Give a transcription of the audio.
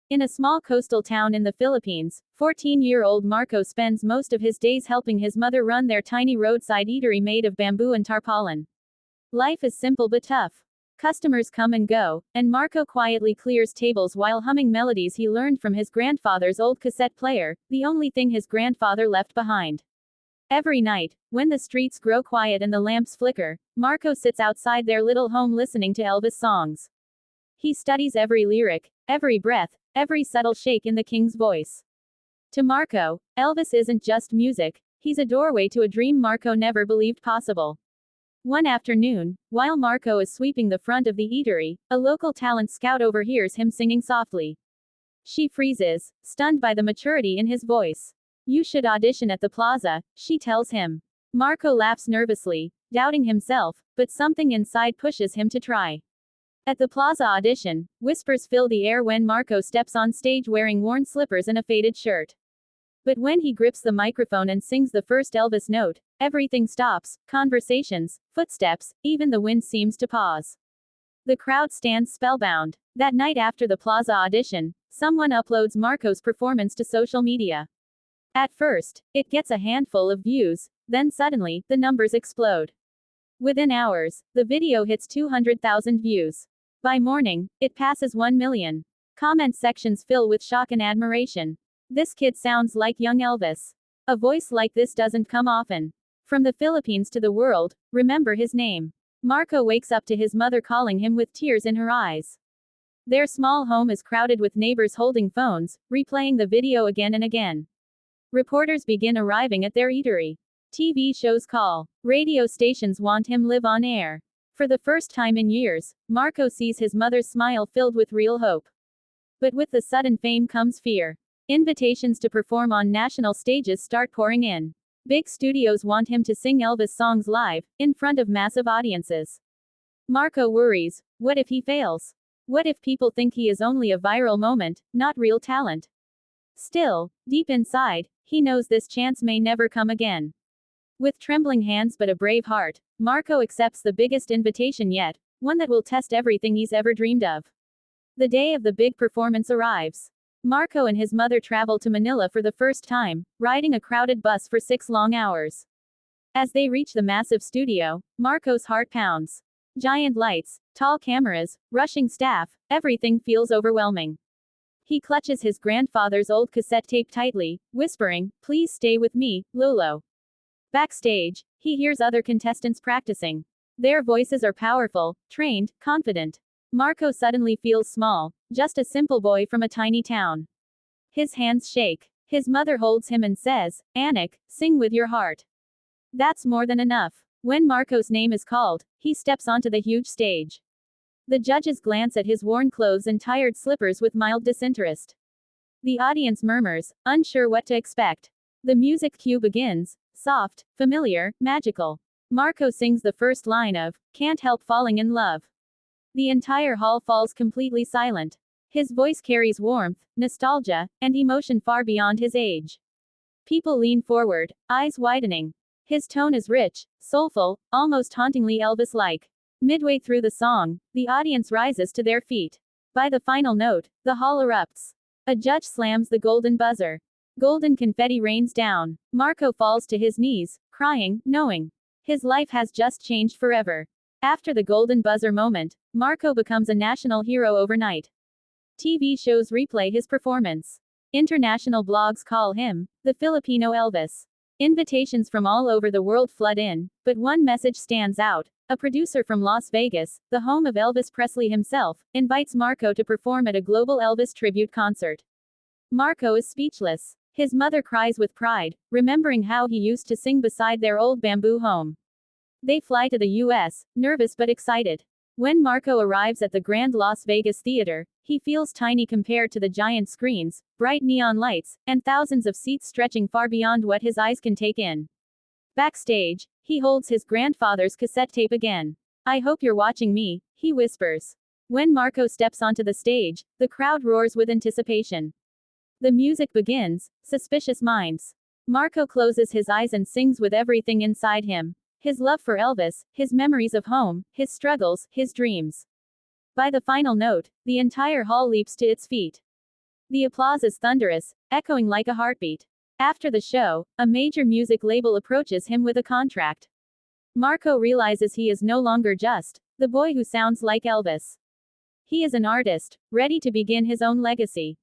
In a small coastal town in the Philippines, 14-year-old Marco spends most of his days helping his mother run their tiny roadside eatery made of bamboo and tarpaulin. Life is simple but tough. Customers come and go, and Marco quietly clears tables while humming melodies he learned from his grandfather's old cassette player, the only thing his grandfather left behind. Every night, when the streets grow quiet and the lamps flicker, Marco sits outside their little home listening to Elvis songs. He studies every lyric, every breath, every subtle shake in the king's voice. To Marco, Elvis isn't just music, he's a doorway to a dream Marco never believed possible. One afternoon, while Marco is sweeping the front of the eatery, a local talent scout overhears him singing softly. She freezes, stunned by the maturity in his voice. "You should audition at the plaza," she tells him. Marco laughs nervously, doubting himself, but something inside pushes him to try. At the plaza audition, whispers fill the air when Marco steps on stage wearing worn slippers and a faded shirt. But when he grips the microphone and sings the first Elvis note, everything stops: conversations, footsteps, even the wind seems to pause. The crowd stands spellbound. That night after the plaza audition, someone uploads Marco's performance to social media. At first, it gets a handful of views, then suddenly, the numbers explode. Within hours, the video hits 200,000 views. By morning, it passes 1 million. Comment sections fill with shock and admiration. "This kid sounds like young Elvis. A voice like this doesn't come often. From the Philippines to the world, remember his name." Marco wakes up to his mother calling him with tears in her eyes. Their small home is crowded with neighbors holding phones, replaying the video again and again. Reporters begin arriving at their eatery. TV shows call. Radio stations want him live on air. For the first time in years, Marco sees his mother's smile filled with real hope. But with the sudden fame comes fear. Invitations to perform on national stages start pouring in. Big studios want him to sing Elvis songs live, in front of massive audiences. Marco worries: what if he fails? What if people think he is only a viral moment, not real talent? Still, deep inside, he knows this chance may never come again. With trembling hands but a brave heart, Marco accepts the biggest invitation yet, one that will test everything he's ever dreamed of. The day of the big performance arrives. Marco and his mother travel to Manila for the first time, riding a crowded bus for 6 long hours. As they reach the massive studio, Marco's heart pounds. Giant lights, tall cameras, rushing staff, everything feels overwhelming. He clutches his grandfather's old cassette tape tightly, whispering, "Please stay with me, Lolo." Backstage, he hears other contestants practicing. Their voices are powerful, trained, confident. Marco suddenly feels small, just a simple boy from a tiny town. His hands shake. His mother holds him and says, "Anik, sing with your heart." That's more than enough. When Marco's name is called, he steps onto the huge stage. The judges glance at his worn clothes and tired slippers with mild disinterest. The audience murmurs, unsure what to expect. The music cue begins, soft, familiar, magical. Marco sings the first line of "Can't Help Falling in Love." The entire hall falls completely silent. His voice carries warmth, nostalgia, and emotion far beyond his age. People lean forward, eyes widening. His tone is rich, soulful, almost hauntingly Elvis-like. Midway through the song, the audience rises to their feet. By the final note, the hall erupts. A judge slams the golden buzzer. Golden confetti rains down. Marco falls to his knees, crying, knowing his life has just changed forever. After the golden buzzer moment, Marco becomes a national hero overnight. TV shows replay his performance. International blogs call him the Filipino Elvis. Invitations from all over the world flood in, but one message stands out. A producer from Las Vegas, the home of Elvis Presley himself, invites Marco to perform at a global Elvis tribute concert. Marco is speechless. His mother cries with pride, remembering how he used to sing beside their old bamboo home. They fly to the US, nervous but excited. When Marco arrives at the Grand Las Vegas Theater, he feels tiny compared to the giant screens, bright neon lights, and thousands of seats stretching far beyond what his eyes can take in. Backstage, he holds his grandfather's cassette tape again. "I hope you're watching me," he whispers. When Marco steps onto the stage, the crowd roars with anticipation. The music begins, Suspicious Minds. Marco closes his eyes and sings with everything inside him. His love for Elvis, his memories of home, his struggles, his dreams. By the final note, the entire hall leaps to its feet. The applause is thunderous, echoing like a heartbeat. After the show, a major music label approaches him with a contract. Marco realizes he is no longer just the boy who sounds like Elvis. He is an artist, ready to begin his own legacy.